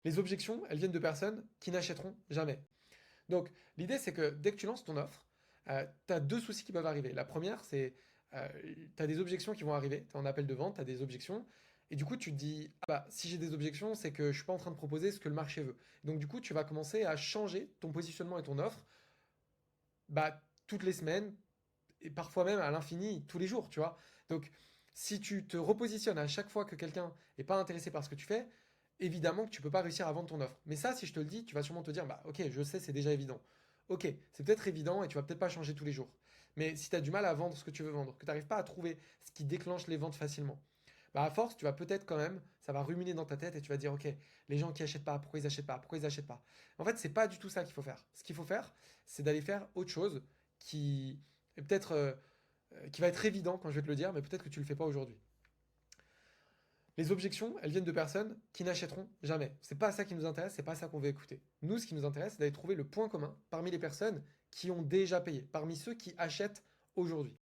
Les objections, elles viennent de personnes qui n'achèteront jamais. Donc, l'idée, c'est que dès que tu lances ton offre, tu as deux soucis qui peuvent arriver. La première, c'est tu as des objections qui vont arriver. Tu es en appel de vente, tu as des objections. Et du coup, tu te dis, ah bah, si j'ai des objections, c'est que je suis pas en train de proposer ce que le marché veut. Donc, du coup, tu vas commencer à changer ton positionnement et ton offre bah, toutes les semaines, et parfois même à l'infini, tous les jours, tu vois. Donc, si tu te repositionnes à chaque fois que quelqu'un n'est pas intéressé par ce que tu fais, évidemment que tu peux pas réussir à vendre ton offre. Mais ça, si je te le dis, tu vas sûrement te dire, bah ok, je sais, c'est déjà évident. Ok, c'est peut-être évident et tu vas peut-être pas changer tous les jours. Mais si tu as du mal à vendre ce que tu veux vendre, que tu n'arrives pas à trouver ce qui déclenche les ventes facilement, bah à force, tu vas peut-être quand même, ça va ruminer dans ta tête et tu vas dire, ok, les gens qui achètent pas, pourquoi ils achètent pas, pourquoi ils achètent pas. En fait, c'est pas du tout ça qu'il faut faire. Ce qu'il faut faire, c'est d'aller faire autre chose qui est peut-être qui va être évident quand je vais te le dire, mais peut-être que tu le fais pas aujourd'hui. Les objections, elles viennent de personnes qui n'achèteront jamais. C'est pas ça qui nous intéresse, c'est pas ça qu'on veut écouter. Nous, ce qui nous intéresse, c'est d'aller trouver le point commun parmi les personnes qui ont déjà payé, parmi ceux qui achètent aujourd'hui.